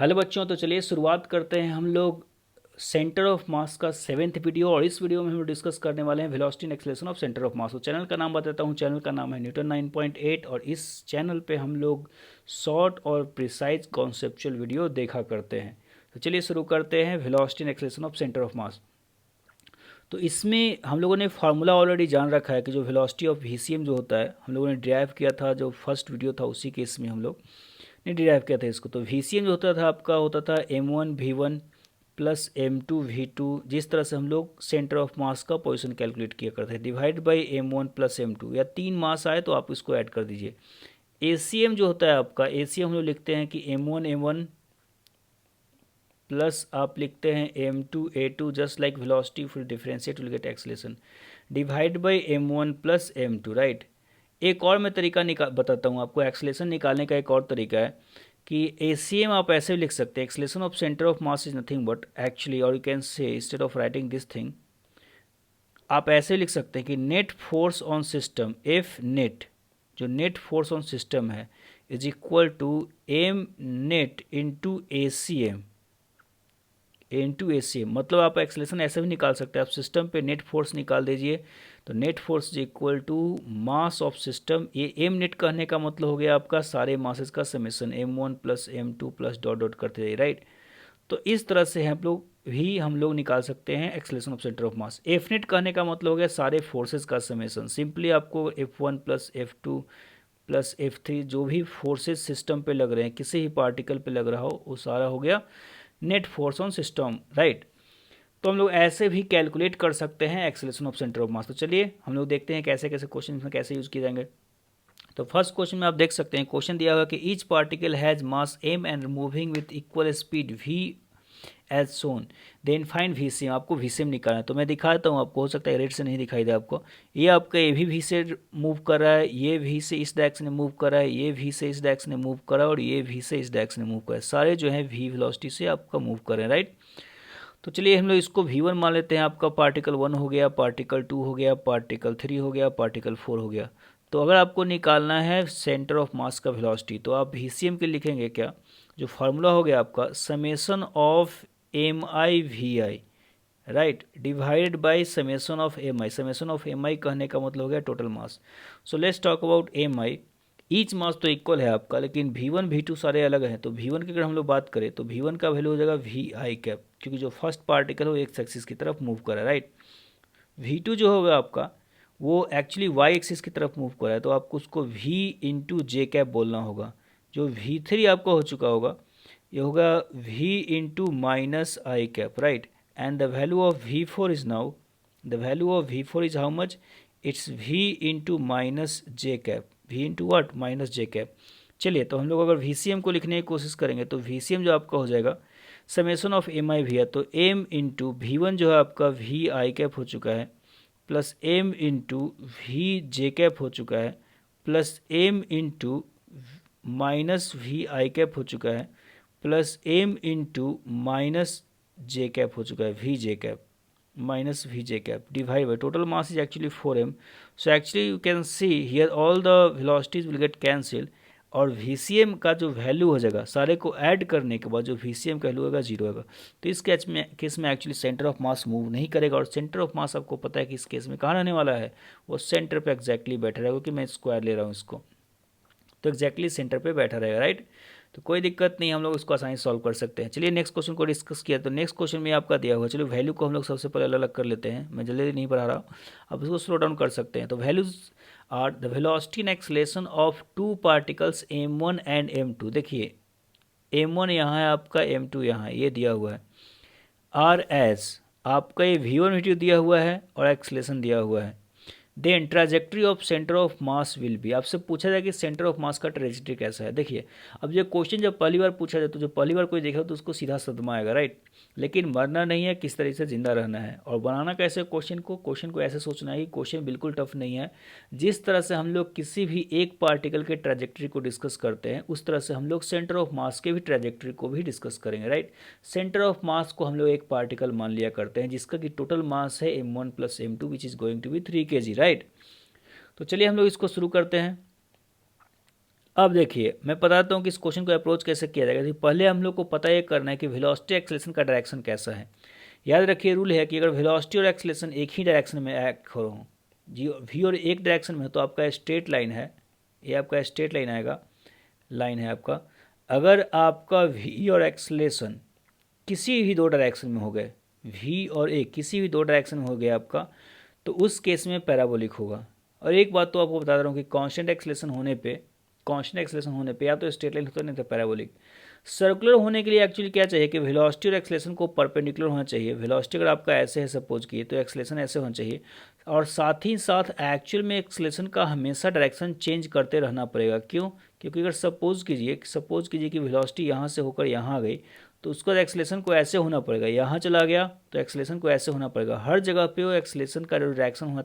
Hello बच्चों, तो चलिए शुरुआत करते हैं हम लोग सेंटर ऑफ मास का 7th वीडियो। और इस वीडियो में हम डिस्कस करने वाले हैं velocity and acceleration of centre of मास। तो चैनल का नाम बताता हूँ, चैनल का नाम है न्यूटन 9.8 और इस चैनल पे हम लोग शॉर्ट और प्रिसाइज कॉन्सेप्चुअल वीडियो देखा करते हैं। तो चलिए शुरू करते हैं velocity and acceleration of centre of मास। तो इसमें हम लोगों ने फार्मूला ऑलरेडी जान रखा है कि जो वेलोसिटी ऑफ VCM जो होता है हम लोगों ने डिराइव किया था, जो फर्स्ट वीडियो था उसी केस में हम लोग ने डिराइव किया था इसको। तो VCM जो होता था आपका होता था M1 V1 plus M2 V2। जिस तरह से हम लोग सेंटर ऑफ मास का पोजीशन कैलकुलेट किया करते हैं, divide by M1 plus M2, या 3 मास आए तो आप इसको ऐड कर दीजिए। ACM जो होता है आपका, ACM हम लोग लिखते हैं कि M1 प्लस आप लिखते हैं M2 जस्ट लाइक वेलोसिटी फिर differentiate will get acceleration divide by M1 plus M2, right. एक और मैं तरीका बताता हूँ आपको एक्सेलरेशन निकालने का। एक और तरीका है कि ACM आप ऐसे भी लिख सकते हैं, acceleration of centre of mass is nothing but actually, और you can say instead of writing this thing आप ऐसे लिख सकते हैं कि net force on system, F net, जो नेट फोर्स ऑन सिस्टम है, is equal to M net into ACM into ACM। मतलब आप एक्सेलरेशन ऐसे भी निकाल सकते हैं, आप सिस्टम पे नेट फोर्स निकाल दीजिए तो net force is equal to mass of system. ये एम नेट कहने का मतलब हो गया आपका सारे मासेस का summation, M1 plus M2 plus dot dot करते जाइए, राइट। तो इस तरह से हम लोग निकाल सकते हैं acceleration of centre of mass. F net कहने का मतलब हो गया सारे फोर्सेस का समेसन। सिंपली आपको F1 plus F2 plus F3 जो भी फोर्सेस सिस्टम पे लग रहे हैं, किसी भी पार्टिकल पे लग रहा हो, वो सारा हो गया net force on system, right. तो हम लोग ऐसे भी कैलकुलेट कर सकते हैं एक्सेलरेशन ऑफ सेंटर ऑफ मास। तो चलिए हम लोग देखते हैं कैसे कैसे क्वेश्चन में कैसे यूज किए जाएंगे। तो फर्स्ट क्वेश्चन में आप देख सकते हैं, क्वेश्चन दिया हुआ कि each particle has mass m and moving with equal speed v as shown, then find VCM। आपको VCM निकालना है। तो मैं दिखाता हूँ आपको, हो सकता है रेड से नहीं दिखाई दे आपको। ये आपका ये भी V से मूव कर रहा है, ये V से इस डायरेक्शन में मूव कर रहा है, ये V से इस डायरेक्शन में मूव कर रहा है, और ये V से इस डायरेक्शन में मूव कर रहा है। सारे जो है V वेलोसिटी से आपका मूव कर रहे हैं, राइट। तो चलिए हम लोग इसको V1 मान लेते हैं। आपका पार्टिकल 1 हो गया, पार्टिकल 2 हो गया, पार्टिकल 3 हो गया, पार्टिकल 4 हो गया। तो अगर आपको निकालना है सेंटर ऑफ मास का वेलोसिटी तो आप VCM के लिखेंगे क्या, जो फार्मूला हो गया आपका summation of MI/VI, right, divided by summation of MI। Summation of MI कहने का मतलब हो गया total mass. So let's talk about MI। Each mass तो इक्वल है आपका, लेकिन V1 V2 सारे अलग हैं। तो V1 की अगर हम लोग बात करें तो V1 का वैल्यू हो जाएगा VI कैप, क्योंकि जो फर्स्ट पार्टिकल है वो एक्स एक्सिस की तरफ मूव कर रहा है, राइट। V2 जो होगा आपका वो एक्चुअली वाई एक्सिस की तरफ मूव कर रहा है, तो आपको उसको V इंटू जे कैप बोलना होगा। जो V3 आपका हो चुका होगा ये होगा V into minus I cap, right. And the value of V4 is now, the value of V4 is how much, it's V into minus J cap, V into what minus J cap. चलिए तो हम लोग अगर VCM को लिखने की कोशिश करेंगे तो VCM जो आपका हो जाएगा समेसन ऑफ MI भी है, तो M इंटू V1 जो है आपका VI कैप हो चुका है, plus M into VJ cap हो चुका है, plus M into minus VI cap हो चुका है, प्लस M इंटू माइनस जे कैप हो चुका है, VJ cap minus VJ cap divided by total mass is actually 4m. So actually you can see here all the velocities will get cancelled और VCM का जो value हो जाएगा सारे को ऐड करने के बाद जो VCM का वैल्यू होगा 0 होगा। तो इस केस में actually centre of mass move नहीं करेगा, और सेंटर ऑफ मास आपको पता है कि इस केस में कहाँ रहने वाला है, वो सेंटर पे एक्जैक्टली बैठा रहेगा, क्योंकि मैं स्क्वायर ले रहा हूँ इसको, तो एक्जैक्टली सेंटर पे बैठा रहेगा, राइट। तो कोई दिक्कत नहीं, हम लोग इसको आसानी से सॉल्व कर सकते हैं। चलिए नेक्स्ट क्वेश्चन को डिस्कस किया। तो नेक्स्ट क्वेश्चन में आपका दिया हुआ, चलो वैल्यू को हम लोग सबसे पहले अलग अलग कर लेते हैं, मैं जल्दी नहीं पढ़ा रहा हूँ, अब इसको स्लो डाउन कर सकते हैं। तो values are the velocity and acceleration of two particles M1 and M2। देखिए M1 यहाँ है आपका, M2 यहाँ है, ये दिया हुआ है। आर एज आपका ये V1 V2 दिया हुआ है और एक्सेलरेशन दिया हुआ है। Then trajectory of centre of mass will be, आपसे पूछा जाए कि सेंटर ऑफ मास का ट्रेजेक्ट्री कैसा है। देखिए अब ये क्वेश्चन जब पहली बार पूछा जाए तो जो पहली बार कोई देखा तो उसको सीधा सदमा आएगा, राइट। लेकिन मरना नहीं है, किस तरीके से जिंदा रहना है। और बनाना कैसे क्वेश्चन को ऐसे सोचना है कि क्वेश्चन बिल्कुल टफ नहीं है। जिस तरह से हम लोग किसी भी एक पार्टिकल के ट्रेजेक्ट्री को डिस्कस करते हैं उस तरह से हम लोग सेंटर ऑफ मास के भी ट्रेजेक्ट्री को भी डिस्कस करेंगे, राइट। सेंटर ऑफ मास को हम लोग एक पार्टिकल मान लिया करते हैं जिसका कि टोटल मास है M1 plus M2 which is going to be 3 kg, right. तो चलिए हम लोग इसको शुरू करते हैं। अब देखिए मैं बताता हूँ कि इस क्वेश्चन को अप्रोच कैसे किया जाएगा। तो पहले हम लोग को पता ये करना है कि वेलोसिटी एक्सेलेरेशन का डायरेक्शन कैसा है। याद रखिए रूल है कि अगर वेलोसिटी और एक्सेलेरेशन एक ही डायरेक्शन में एक्ट हो रहा हो, जी वी और एक डायरेक्शन में, तो आपका स्ट्रेट लाइन है, ये आपका स्ट्रेट लाइन आएगा, लाइन है आपका। अगर आपका वी और एक्सेलेरेशन किसी भी दो डायरेक्शन में हो गए, वी और ए किसी भी दो डायरेक्शन में हो गया आपका, तो उस केस में पैराबोलिक होगा। और एक बात तो आपको बता रहा हूँ कि कांस्टेंट एक्सेलेरेशन होने पे या तो स्ट्रेट लाइन होता नहीं तो पैराबोलिक। सर्कुलर होने के लिए एक्चुअली क्या चाहिए कि वेलोसिटी और एक्सेलेरेशन को परपेंडिकुलर होना चाहिए। वेलोसिटी अगर आपका ऐसे है सपोज किए, तो एक्सेलेरेशन ऐसे होना चाहिए, और साथ ही साथ एक्चुअल में एक्सेलेरेशन का हमेशा डायरेक्शन चेंज करते रहना पड़ेगा। क्यों? क्योंकि अगर सपोज कीजिए कि वेलोसिटी यहाँ से होकर यहाँ आ गई, तो उसका एक्सेलेरेशन को ऐसे होना पड़ेगा, यहाँ चला गया तो एक्सेलेरेशन को ऐसे होना पड़ेगा। हर जगह पे वो एक्सेलेरेशन का डायरेक्शन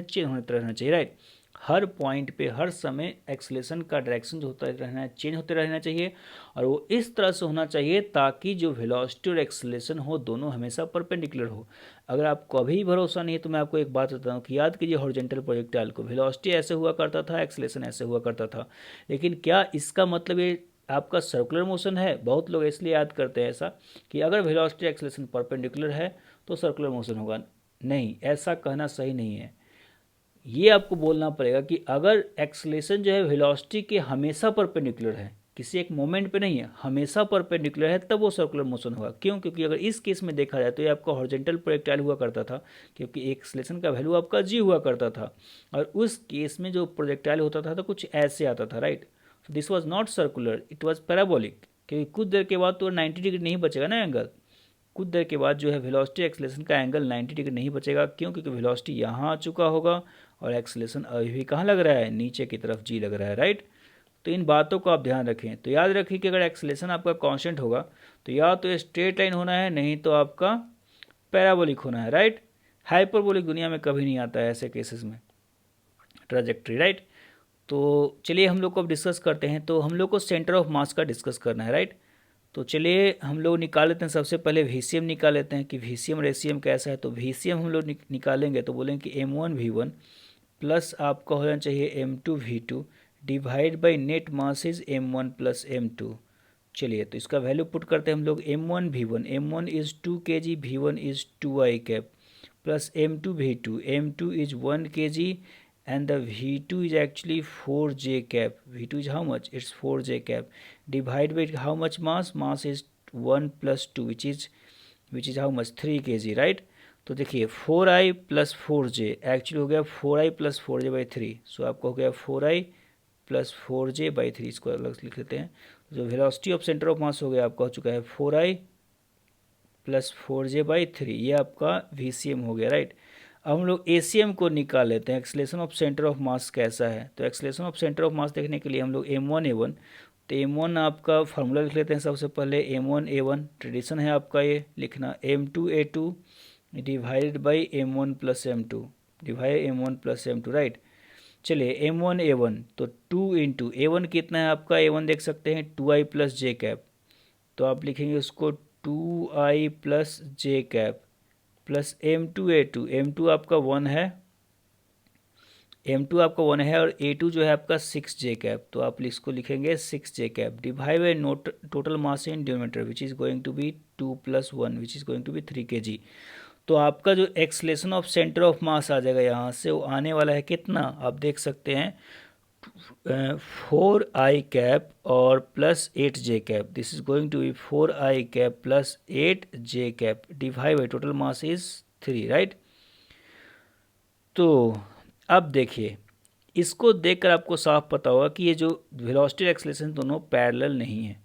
चेंज होते रहना चाहिए, राइट। हर पॉइंट पे हर समय एक्सेलेरेशन का डायरेक्शन जो होता रहना चेंज होते रहना चाहिए, और वो इस तरह से होना चाहिए ताकि जो वेलोसिटी और एक्सेलेरेशन हो दोनों हमेशा परपेंडिकुलर हो। अगर आपको अभी भरोसा नहीं है तो मैं आपको एक बात बताता हूँ कि याद कीजिए हॉरिजॉन्टल प्रोजेक्टाइल को वेलोसिटी ऐसे हुआ करता था, एक्सेलेरेशन ऐसे हुआ करता था, लेकिन क्या इसका मतलब ये आपका सर्कुलर मोशन है? बहुत लोग इसलिए याद करते हैं ऐसा कि अगर वेलोसिटी एक्सेलेरेशन परपेंडिकुलर है तो सर्कुलर मोशन होगा। नहीं, ऐसा कहना सही नहीं है। ये आपको बोलना पड़ेगा कि अगर एक्सेलेरेशन जो है वेलोसिटी के हमेशा परपेंडिकुलर है, किसी एक मोमेंट पे नहीं है, हमेशा परपेंडिकुलर है, तब वो सर्कुलर मोशन होगा। क्यों? क्योंकि अगर इस केस में देखा जाए तो ये आपका हॉरिजॉन्टल प्रोजेक्टाइल हुआ करता था, क्योंकि एक्सेलेरेशन का वैल्यू आपका जी हुआ करता था, और उस केस में जो प्रोजेक्टाइल होता था तो कुछ ऐसे आता था, right. So this was not circular, it was parabolic, क्योंकि कुछ देर के बाद तो 90 डिग्री नहीं बचेगा ना एंगल। कुछ देर के बाद जो है वेलोसिटी एक्सेलेरेशन का एंगल 90 डिग्री नहीं बचेगा। क्यों? क्योंकि वेलोसिटी यहाँ आ चुका होगा और एक्सेलेरेशन अभी भी कहाँ लग रहा है? नीचे की तरफ जी लग रहा है, राइट। तो इन बातों को आप ध्यान रखें। तो याद रखिए कि अगर एक्सेलेरेशन आपका कांस्टेंट होगा तो या तो स्ट्रेट लाइन होना है, नहीं तो आपका पैराबोलिक होना है, राइट। हाइपरबोलिक दुनिया में कभी नहीं आता है ऐसे केसेस में ट्राजेक्ट्री, राइट। तो चलिए हम लोग को अब डिस्कस करते हैं। तो हम लोग को सेंटर ऑफ मास का डिस्कस करना है, राइट। तो चलिए हम लोग निकाल लेते हैं। सबसे पहले VCM निकाल लेते हैं कि VCM और ACM कैसा है। तो VCM हम लोग निकालेंगे तो बोलेंगे कि M1V1 प्लस आपका होना चाहिए M2V2 divide by net mass is M1 plus M2। चलिए तो इसका वैल्यू पुट करते हैं हम लोग। M1V1, M1 is 2 kg, V1 is 2I cap, plus M2V2, M2 is 1 kg and the V2 is actually 4J cap. V2 is how much? It's 4J cap. Divide by how much mass? Mass is 1 plus 2 which is how much? 3 kg, right? तो देखिए 4I plus 4J actually हो गया 4I plus 4J by 3। सो आपका हो गया 4I plus 4J by 3, इसको अलग लिख लेते हैं। जो वेलोसिटी ऑफ सेंटर ऑफ मास हो गया आपका हो चुका है 4I प्लस 4J बाई 3, ये आपका VCM हो गया, राइट। अब हम लोग ACM को निकाल लेते हैं। एक्सेलेरेशन ऑफ सेंटर ऑफ मास कैसा है? तो एक्सेलेरेशन ऑफ सेंटर ऑफ मास देखने के लिए हम लोग M1A1, तो M1 आपका फार्मूला लिख लेते हैं सबसे पहले। M1A1 ट्रेडिशन है आपका ये लिखना, M2A2 divided by M1 plus M2 divide M1 plus M2, right. चलिए M1A1 तो 2 इंटू A1 कितना है आपका? A1 देख सकते हैं 2I प्लस जे कैप, तो आप लिखेंगे उसको 2I प्लस जे कैप प्लस M2A2, M2 आपका 1 है, M2 आपका 1 है, और A2 जो है आपका 6J कैप, तो आप इसको लिखेंगे 6J cap divide by note total mass in denominator which is going to be 2 plus 1 which is going to be 3 kg। तो आपका जो acceleration of centre of mass आ जाएगा यहाँ से, वो आने वाला है कितना? आप देख सकते हैं 4I कैप और plus 8J cap. This is going to be 4I cap plus 8J cap divide by total mass is 3, right. तो अब देखिए इसको देखकर आपको साफ पता होगा कि ये जो वेलोसिटी एक्सेलरेशन दोनों पैरेलल नहीं है,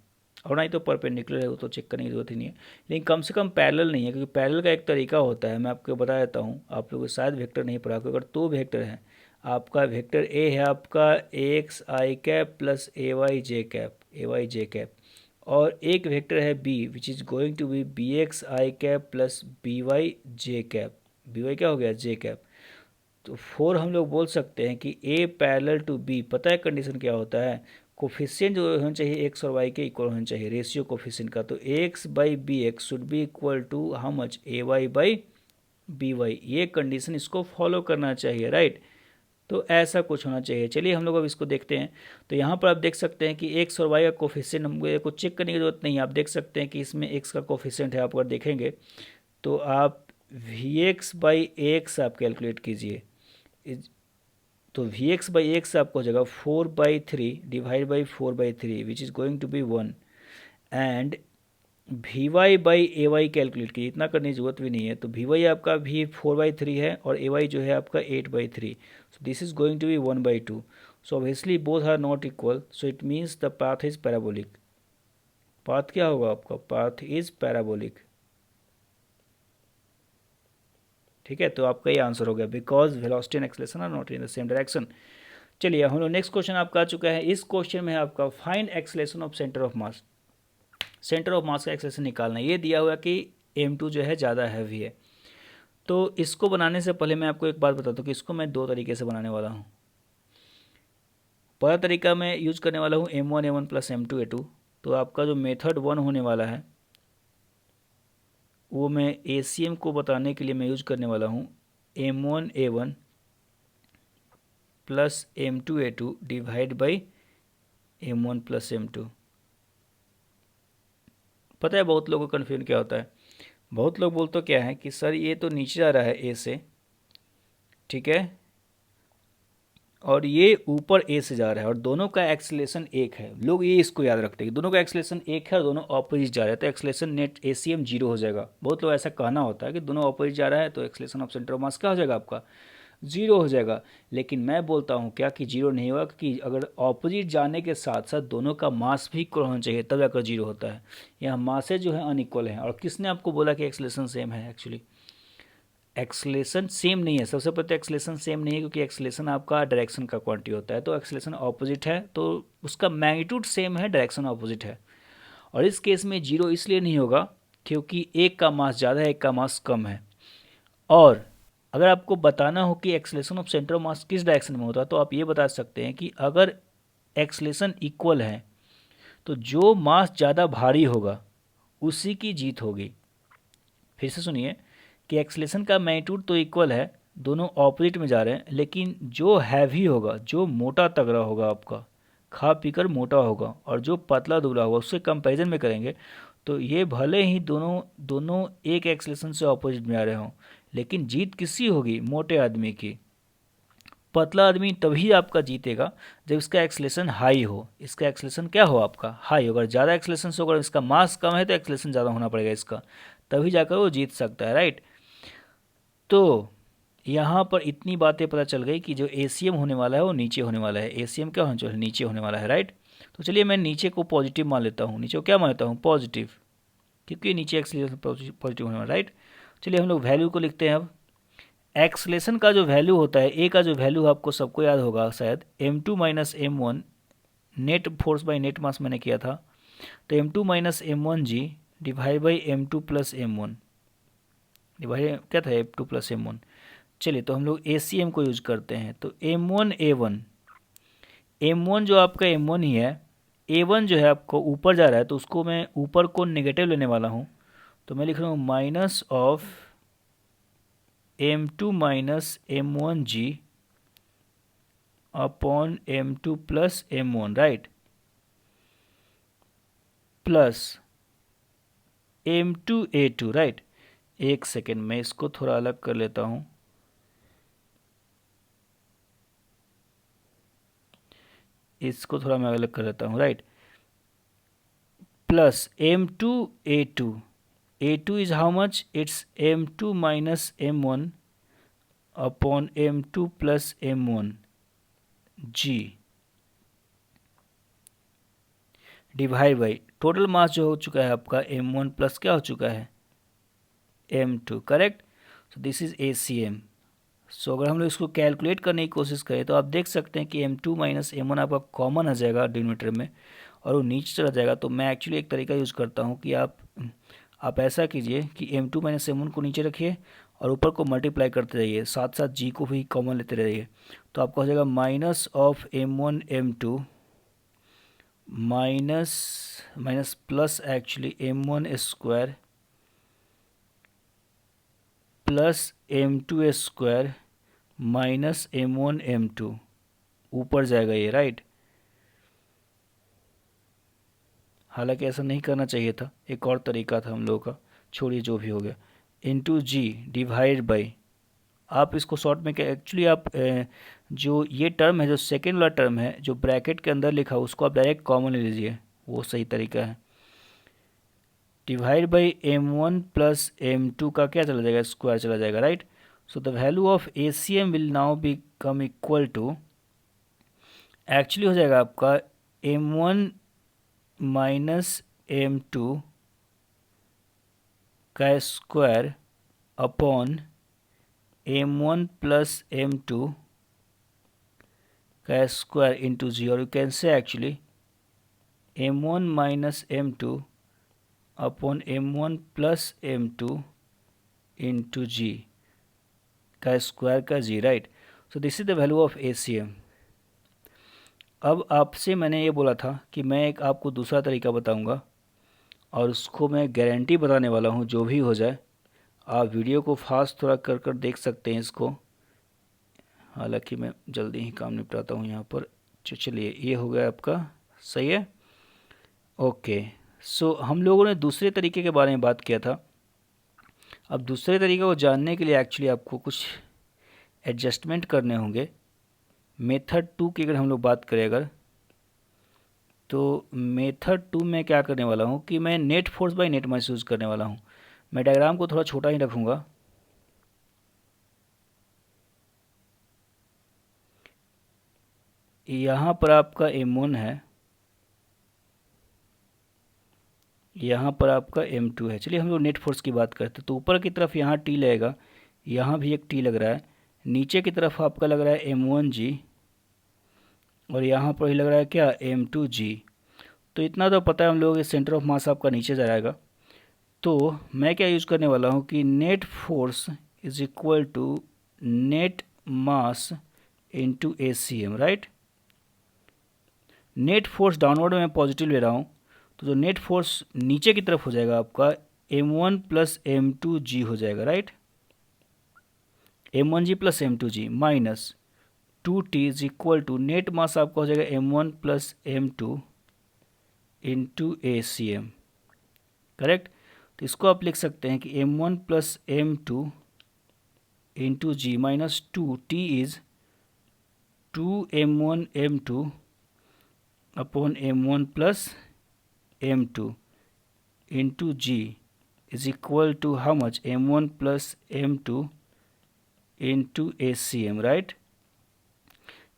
और ना ही तो परपेंडिकुलर है, वो तो चेक करने की जरूरत ही नहीं है, लेकिन कम से कम पैरेलल नहीं है। क्योंकि पैरेलल का एक तरीका होता है, मैं आपको बता देता हूँ, आप लोग शायद वेक्टर नहीं पढ़ा। अगर दो वेक्टर हैं, आपका वेक्टर ए है आपका AXI cap plus AYJ cap, AYJ cap, और एक वेक्टर है B which is going to be BXI cap plus BYJ cap. BY क्या हो गया? J cap. तो 4 हम लोग बोल सकते हैं कि A पैरेलल टू B। पता है कंडीशन क्या होता है? कोफिशिएंट जो होना चाहिए x और y के इक्वल होना चाहिए, रेशियो कोफिशिएंट का। तो AX by BX should be equal to how much? AY by BY। ये कंडीशन इसको फॉलो करना चाहिए, राइट। तो ऐसा कुछ होना चाहिए। चलिए हम लोग अब इसको देखते हैं। तो यहाँ पर आप देख सकते हैं कि एक्स और वाई का कोफिशिएंट हमको चेक करने की जरूरत नहीं है। आप देख सकते हैं कि इसमें एक्स का कोफिशिएंट है। आप अगर देखेंगे तो आप वी एक्स बाई एक्स आप कैलकुलेट कीजिए। तो वी एक्स बाई एक्स आपको हो जाएगा 4/3 divide by 4/3 which is going to be 1। And V Y by A Y calculate कीजिए, इतना करने की जरूरत भी नहीं है। तो वी वाई आपका भी 4/3 है और ए वाई जो है आपका 8/3। So this is going to be 1/2। So obviously both are not equal, so it means the path is parabolic. Path क्या होगा आपका? Path is parabolic. ठीक है, तो आपका ये आंसर हो गया, because velocity and acceleration are not in the same direction. चलिए हम लोग नेक्स्ट क्वेश्चन आपका आ चुका है। इस क्वेश्चन में है आपका find acceleration of centre of mass. Centre of मास का एक्सेलरेशन निकालना है। ये दिया हुआ कि m2 जो है ज़्यादा हैवी है। तो इसको बनाने से पहले मैं आपको एक बात बताता हूँ कि इसको मैं दो तरीके से बनाने वाला हूँ। पहला तरीका मैं यूज करने वाला हूँ m1a1 प्लस m2a2। तो आपका जो मेथड 1 होने वाला है वो मैं ACM को बताने के लिए मैं यूज करने वाला हूँ m1a1 plus m2a2 divide by m1 plus m2। पता है बहुत लोगों को कन्फ्यूजन क्या होता है? बहुत लोग बोलते क्या है कि सर ये तो नीचे जा रहा है ए से, ठीक है, और ये ऊपर ए से जा रहा है और दोनों का एक्सेलरेशन एक है। लोग ये इसको याद रखते हैं कि दोनों का एक्सेलरेशन एक है और दोनों ऑपोजिट जा रहे हैं तो एक्सेलरेशन नेट ACM 0 हो जाएगा। बहुत लोग ऐसा कहना होता है कि दोनों ऑपोजिट जा रहा है तो एक्सेलरेशन ऑफ सेंटर ऑफ मास क्या हो जाएगा आपका? 0 हो जाएगा। लेकिन मैं बोलता हूँ क्या कि 0 नहीं होगा, कि अगर ऑपोजिट जाने के साथ साथ दोनों का मास भी इक्वल होना चाहिए तब जाकर 0 होता है। यहाँ मासेज जो है अनइक्वल है। और किसने आपको बोला कि एक्सेलरेशन सेम है? एक्चुअली एक्सेलरेशन सेम नहीं है। सबसे पहले तो एक्सेलरेशन सेम नहीं है क्योंकि एक्सेलरेशन आपका डायरेक्शन का क्वांटिटी होता है। तो एक्सेलरेशन ऑपोजिट है तो उसका मैग्नीट्यूड सेम है, डायरेक्शन ऑपोजिट है। और इस केस में 0 इसलिए नहीं होगा क्योंकि एक का मास ज़्यादा है, एक का मास कम है। और अगर आपको बताना हो कि एक्सेलरेशन ऑफ सेंटर ऑफ मास किस डायरेक्शन में होता है तो आप ये बता सकते हैं कि अगर एक्सेलरेशन इक्वल है तो जो मास ज़्यादा भारी होगा उसी की जीत होगी। फिर से सुनिए कि एक्सेलरेशन का मैग्नीट्यूड तो इक्वल है, दोनों ऑपोजिट में जा रहे हैं, लेकिन जो हैवी होगा, जो मोटा तगड़ा होगा, आपका खा पीकर मोटा होगा, और जो पतला दुबला होगा उससे कंपैरिजन में करेंगे तो ये भले ही दोनों दोनों एक एक्सेलरेशन से ऑपोजिट में आ रहे हों, लेकिन जीत किसकी होगी? मोटे आदमी की। पतला आदमी तभी आपका जीतेगा जब इसका एक्सेलरेशन हाई हो। इसका एक्सेलरेशन क्या हो? आपका हाई होगा। ज़्यादा एक्सेलरेशन से होगा, इसका मास कम है तो एक्सेलरेशन ज़्यादा होना पड़ेगा इसका, तभी जाकर वो जीत सकता है, राइट। तो यहाँ पर इतनी बातें पता चल गई कि जो ACM होने वाला है वो नीचे होने वाला है। ACM क्या होना चाहिए? नीचे होने वाला है, राइट। तो चलिए मैं नीचे को पॉजिटिव मान लेता हूँ। नीचे को क्या मान लेता हूँ? पॉजिटिव, क्योंकि नीचे एक्सेलरेशन पॉजिटिव होने वाला है, राइट। चलिए हम लोग वैल्यू को लिखते हैं अब। एक्सेलरेशन का जो वैल्यू होता है, ए का जो वैल्यू आपको सबको याद होगा शायद, m2 minus m1 net force by net mass मैंने किया था। तो m2 minus m1g divide by m2 plus m1 divide क्या था? m2 plus m1। चलिए तो हम लोग ACM को यूज करते हैं। तो m1 जो आपका m1 ही है, a1 जो है आपको ऊपर जा रहा है तो उसको मैं ऊपर को नेगेटिव लेने वाला हूँ। तो मैं लिख रहा हूँ minus of m2 minus m1g upon m2 plus m1, right, plus m2a2, right. एक सेकेंड मैं इसको थोड़ा अलग कर लेता हूँ। इसको थोड़ा मैं अलग कर लेता हूँ, right, plus m2a2। a2 is how much? It's m2 minus m1 upon m2 plus m1 g divide by total मास जो हो चुका है आपका m1 प्लस क्या हो चुका है? m2, correct. So this is ACM। सो अगर हम लोग इसको कैलकुलेट करने की कोशिश करें तो आप देख सकते हैं कि m2 माइनस m1 आपका कॉमन आ जाएगा डिनोमिनेटर में और वो नीचे चला जाएगा। तो मैं एक्चुअली एक तरीका यूज़ करता हूँ कि आप ऐसा कीजिए कि m2 माइनस m1 को नीचे रखिए और ऊपर को मल्टीप्लाई करते रहिए, साथ साथ g को भी कॉमन लेते रहिए। तो आपका हो जाएगा minus of m1 m2 minus plus actually m1 square plus m2 square minus m1 m2 ऊपर जाएगा ये, राइट। हालांकि ऐसा नहीं करना चाहिए था, एक और तरीका था हम लोगों का, छोड़िए जो भी हो गया, इंटू जी डिवाइड बाई, आप इसको शॉर्ट में क्या, एक्चुअली आप जो ये टर्म है, जो सेकेंड वाला टर्म है जो ब्रैकेट के अंदर लिखा उसको आप डायरेक्ट कॉमन ले लीजिए, वो सही तरीका है। Divide by m1 plus m2 का क्या चला जाएगा, स्क्वायर चला जाएगा, right. So the value of ACM will now become equal to, actually हो जाएगा आपका m1 माइनस m2 का square upon m1 plus m2 का स्क्वायर इंटू जी, और you can say actually m1 minus m2 upon m1 plus m2 into G का square का G, right. So this is the value of ACM। अब आपसे मैंने ये बोला था कि मैं एक आपको दूसरा तरीका बताऊंगा और उसको मैं गारंटी बताने वाला हूँ, जो भी हो जाए आप वीडियो को फास्ट थोड़ा कर कर देख सकते हैं इसको, हालांकि मैं जल्दी ही काम निपटाता हूँ यहाँ पर। चलिए ये हो गया आपका, सही है, ओके। सो हम लोगों ने दूसरे तरीके के बारे में बात किया था। अब दूसरे तरीके को जानने के लिए एक्चुअली आपको कुछ एडजस्टमेंट करने होंगे। मेथड 2 की अगर हम लोग बात करें अगर, तो मेथड 2 में क्या करने वाला हूँ कि मैं net force by net mass use करने वाला हूँ। मैं डायग्राम को थोड़ा छोटा ही रखूँगा, यहाँ पर आपका m1 है, यहाँ पर आपका m2 है। चलिए हम लोग नेट फोर्स की बात करते हैं। तो ऊपर की तरफ यहाँ T लगेगा, यहाँ भी एक T लग रहा है, नीचे की तरफ आपका लग रहा है m1g, और यहाँ पर ही लग रहा है क्या, m2g। तो इतना तो पता है हम लोग, सेंटर ऑफ मास आपका नीचे जाएगा। तो मैं क्या यूज़ करने वाला हूँ कि net force is equal to net mass into ACM, right. Net force downward में मैं पॉजिटिव ले रहा हूँ, तो जो नेट फोर्स नीचे की तरफ हो जाएगा आपका m1 प्लस m2g हो जाएगा, right. m1g plus m2g minus 2t is equal to net mass आपका हो जाएगा m1 plus m2 into ACM, correct. तो इसको आप लिख सकते हैं कि m1 plus m2 into g minus 2t is 2m1 m2 upon m1 plus m2 into g is equal to how much, m1 plus m2 into ACM, right.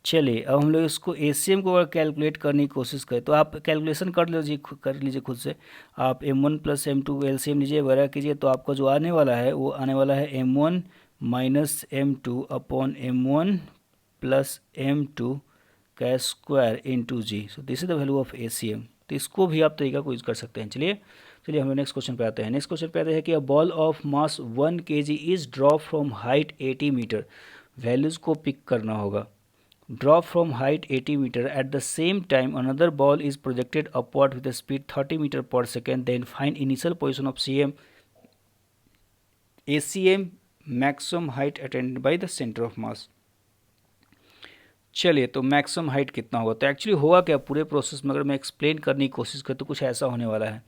चलिए अब हम लोग इसको ACM को अगर कैलकुलेट करने की कोशिश करें तो आप कैलकुलेशन कर लीजिए खुद से। आप m1 प्लस m2 LCM लीजिए वगैरह कीजिए, तो आपका जो आने वाला है वो आने वाला है m1 minus m2 upon m1 plus m2 का square into g. So this is the value of ACM। तो इसको भी आप तरीका को यूज़ कर सकते हैं। चलिए हम लोग नेक्स्ट क्वेश्चन पे आते हैं। नेक्स्ट क्वेश्चन पे आते हैं कि a ball of mass 1 kg is drop from height 80 metre. Values को पिक करना होगा। Drop from height 80 meter. At the same time, another ball is projected upward with a speed 30 meter per second. Then find initial position of CM, ACM, maximum height attained by the center of mass. चलिए तो maximum height कितना होगा, तो actually होगा क्या पूरे process में, अगर मैं एक्सप्लेन करने की कोशिश करूँ तो कुछ ऐसा होने वाला है।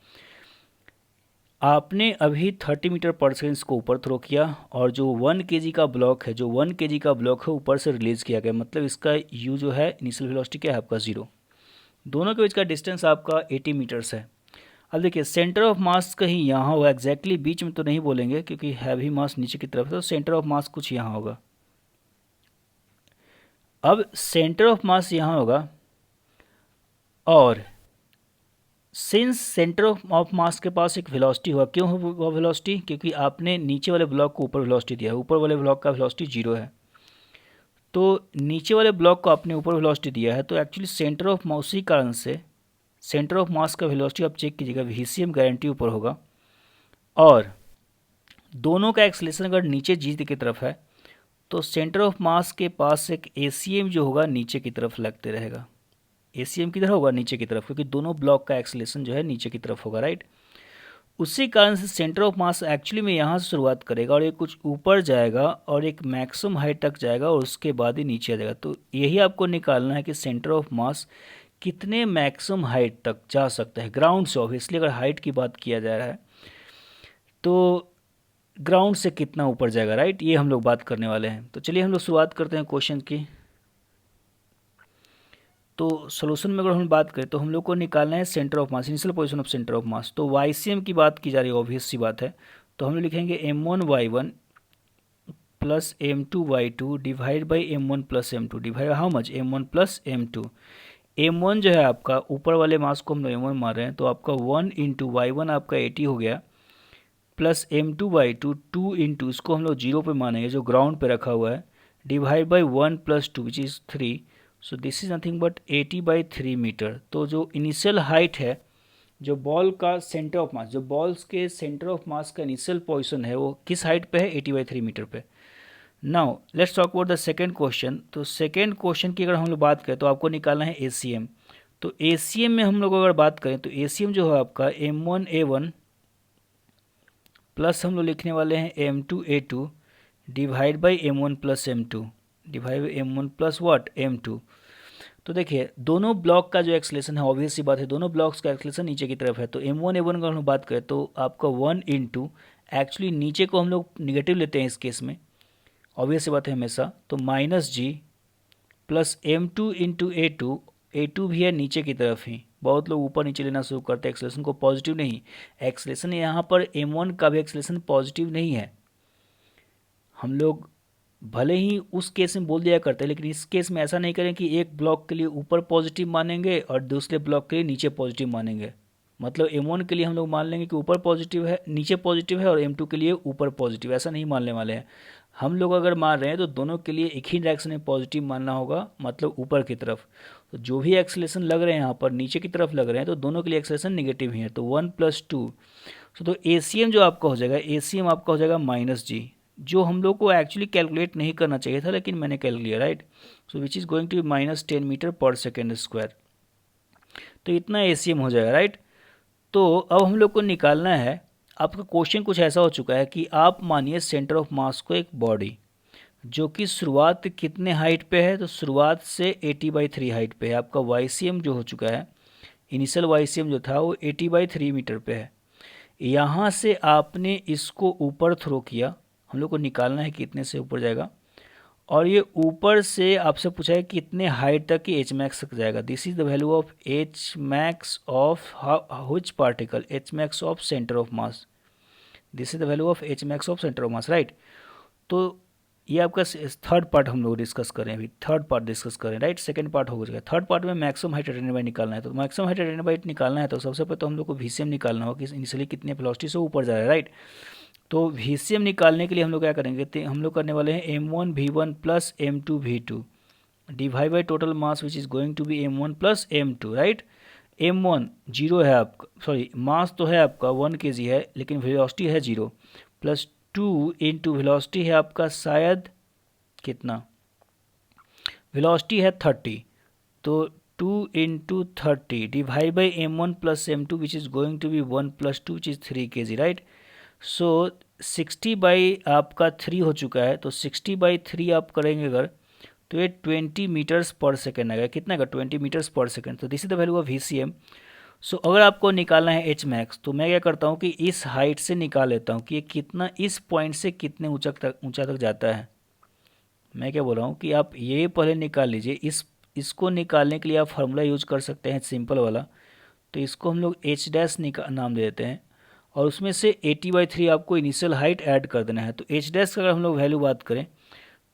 आपने अभी 30 मीटर पर सेकेंड को ऊपर थ्रो किया, और जो 1 kg का ब्लॉक है, जो 1 kg का ब्लॉक है ऊपर से रिलीज़ किया गया, मतलब इसका यू जो है इनिशियल वेलोसिटी क्या है आपका 0। दोनों के बीच का डिस्टेंस आपका 80 मीटर्स है। अब देखिए सेंटर ऑफ मास कहीं यहाँ होगा, एग्जैक्टली बीच में तो नहीं बोलेंगे क्योंकि हैवी मास नीचे की तरफ है, तो सेंटर ऑफ मास कुछ यहाँ होगा। अब सेंटर ऑफ मास यहाँ होगा, और सिंस सेंटर ऑफ मास के पास एक वेलोसिटी हुआ, क्यों हुआ वेलोसिटी, क्योंकि आपने नीचे वाले ब्लॉक को ऊपर वेलोसिटी दिया है, ऊपर वाले ब्लॉक का वेलोसिटी 0 है, तो नीचे वाले ब्लॉक को आपने ऊपर वेलोसिटी दिया है, तो एक्चुअली सेंटर ऑफ मास, उसी कारण से सेंटर ऑफ मास का वेलोसिटी आप चेक कीजिएगा, VCM गारंटी ऊपर होगा, और दोनों का एक्सेलरेशन अगर नीचे जी की तरफ है तो सेंटर ऑफ मास के पास एक ACM जो होगा नीचे की तरफ लगते रहेगा। ACM किधर होगा, नीचे की तरफ, क्योंकि दोनों ब्लॉक का एक्सेलरेशन जो है नीचे की तरफ होगा, राइट। उसी कारण से सेंटर ऑफ मास एक्चुअली में यहाँ से शुरुआत करेगा और ये कुछ ऊपर जाएगा और एक मैक्सिमम हाइट तक जाएगा और उसके बाद ही नीचे आ जाएगा। तो यही आपको निकालना है कि सेंटर ऑफ मास कितने मैक्सिमम हाइट तक जा सकता है ग्राउंड से। ऑब्वियसली अगर हाइट की बात किया जा रहा है तो ग्राउंड से कितना ऊपर जाएगा, राइट, ये हम लोग बात करने वाले हैं। तो चलिए हम लोग शुरुआत करते हैं क्वेश्चन की। तो सोल्यूशन में अगर हम बात करें तो हम लोग को निकालना है centre of mass, initial position of centre of मास। तो YCM की बात की जा रही है, ऑब्वियस सी बात है। तो हम लोग लिखेंगे M1Y1 plus M2Y2 divide by M1 plus M2 divide how much M1 plus M2। M1 जो है आपका ऊपर वाले मास को हम लोग M1 मान रहे हैं, तो आपका 1 इंटू Y1 आपका 80 हो गया, प्लस M2Y2 2 इंटू इसको हम लोग 0 पे मानेंगे जो ग्राउंड पे रखा हुआ है, divide by 1 plus 2 which is 3। So this is nothing but 80/3 metre. तो जो इनिशियल हाइट है, जो बॉल का सेंटर ऑफ मास, जो बॉल्स के सेंटर ऑफ मास का इनिशियल पोजीशन है वो किस हाइट पे है, 80/3 मीटर पे। Now let's talk about the second question. तो सेकेंड क्वेश्चन की अगर हम लोग बात करें तो आपको निकालना है ACM। तो ACM में हम लोग अगर बात करें तो ACM जो है आपका M1A1 प्लस हम लोग लिखने वाले हैं M2A2 divide by M1 plus M2 divide by M1 plus what M2। तो देखिए दोनों ब्लॉक का जो एक्सलेशन है, ऑब्वियस सी बात है दोनों ब्लॉक्स का एक्सलेशन नीचे की तरफ है। तो M1A1 का हम लोग बात करें तो आपका 1 इंटू, एक्चुअली नीचे को हम लोग निगेटिव लेते हैं इस केस में, ऑब्वियस सी बात है हमेशा, तो -G plus M2 into A2 भी है नीचे की तरफ ही। बहुत लोग ऊपर नीचे लेना शुरू करते हैं एक्सलेशन को, पॉजिटिव नहीं। एक्सलेशन यहाँ पर M1 का भी एक्सलेशन पॉजिटिव नहीं है। हम लोग भले ही उस केस में बोल दिया करते हैं, लेकिन इस केस में ऐसा नहीं करें कि एक ब्लॉक के लिए ऊपर पॉजिटिव मानेंगे और दूसरे ब्लॉक के लिए नीचे पॉजिटिव मानेंगे। मतलब M1 के लिए हम लोग मान लेंगे कि ऊपर पॉजिटिव है, नीचे पॉजिटिव है, और M2 के लिए ऊपर पॉजिटिव, ऐसा नहीं मानने वाले हैं। हम लोग अगर मान रहे हैं तो दोनों के लिए एक ही डायरेक्शन में पॉजिटिव मानना होगा, मतलब ऊपर की तरफ। तो जो भी एक्सेलेरेशन लग रहे हैं यहाँ पर नीचे की तरफ लग रहे हैं, तो दोनों के लिए एक्सेलेरेशन निगेटिव ही है। तो 1 + 2, तो ACM जो आपका हो जाएगा, ACM आपका हो जाएगा -G, जो हम लोग को एक्चुअली कैलकुलेट नहीं करना चाहिए था, लेकिन मैंने कर लिया, right. So which is going to be -10 metre per second square. तो इतना ACM हो जाएगा, राइट। तो अब हम लोग को निकालना है, आपका क्वेश्चन कुछ ऐसा हो चुका है कि आप मानिए सेंटर ऑफ मास को एक बॉडी जो कि शुरुआत कितने हाइट पे है, तो शुरुआत से 80/3 हाइट पे है। आपका YCM जो हो चुका है, इनिशियल YCM जो था वो 80/3 मीटर पे है। यहाँ से आपने इसको ऊपर थ्रो किया, हम लोग को निकालना है कितने से ऊपर जाएगा, और ये ऊपर से आपसे पूछा है कितने हाइट तक की H max तक जाएगा। This is the value of H max of which particle, H max of centre of mass. This is the value of H max of centre of mass, right. तो ये आपका third part हम लोग discuss करें, अभी third part discuss करें, right. Second part हो जाएगा, थर्ड पार्ट में मैक्सिमम हाइट अटेन्ड बाई निकालना है। तो मैक्सिमम हाइट अटेन्ड बाई निकालना है तो सबसे पहले तो हम लोग को VCM निकालना होगा कि इनिशियली कितने वेलोसिटी से ऊपर जा रहा है, राइट। तो VCM निकालने के लिए हम लोग क्या करेंगे, तो हम लोग करने वाले हैं M1V1 plus M2V2 divide by total mass which is going to be M1 plus M2, right. M1 0 है आपका, सॉरी मास तो है आपका 1 kg है, लेकिन वेलोसिटी है 0, प्लस 2 इंटू वेलोसिटी है आपका शायद कितना, वेलोसिटी है 30, तो 2 into 30 divide by M1 plus M2 which is going to be 1 + 2 which is 3 kg, right. So 60 by आपका 3 हो चुका है, तो 60/3 आप करेंगे अगर, तो ये 20 मीटर्स पर सेकेंड आएगा। कितना का 20 मीटर्स पर सेकेंड। तो this is the value of VCM। सो अगर आपको निकालना है H max, तो मैं क्या करता हूँ कि इस हाइट से निकाल लेता हूँ कि ये कितना, इस पॉइंट से कितने ऊंचा तक जाता है। मैं क्या बोल रहा हूँ कि आप ये पहले निकाल लीजिए, इसको निकालने के लिए आप फार्मूला यूज कर सकते हैं सिंपल वाला। तो इसको हम लोग H' नाम दे देते हैं, और उसमें से 80/3 आपको इनिशियल हाइट ऐड कर देना है। तो H' का अगर हम लोग वैल्यू बात करें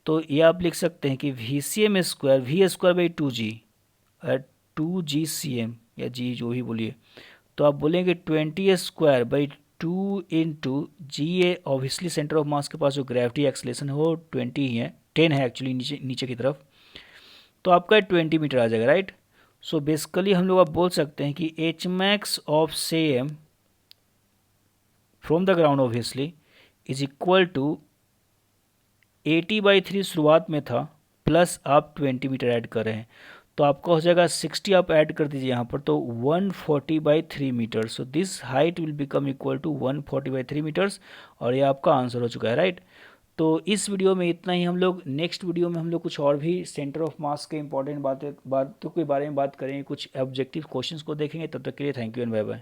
तो ये आप लिख सकते हैं कि VCM स्क्वायर V²/2G 2GCM या G जो भी बोलिए, तो आप बोलेंगे 20² into G। Obviously centre of मास के पास जो ग्रेविटी एक्सलेशन है वो 20 ही है, 10 है एक्चुअली नीचे की तरफ, तो आपका 20 मीटर आ जाएगा, राइट। सो बेसिकली हम लोग आप बोल सकते हैं कि H max of CM from the ground obviously is equal to 80/3 शुरुआत में था, प्लस आप 20 मीटर ऐड कर रहे हैं। तो आपका हो जाएगा 60, आप ऐड कर दीजिए यहाँ पर, तो 140/3 metre. So this height will become equal to 140/3 metres, और ये आपका आंसर हो चुका है, राइट। तो इस वीडियो में इतना ही। हम लोग नेक्स्ट वीडियो में हम लोग कुछ और भी सेंटर ऑफ मास के इंपॉर्टेंट बातों के बारे में बात करेंगे, कुछ ऑब्जेक्टिव क्वेश्चंस को देखेंगे। तब तक के लिए thank you and bye bye.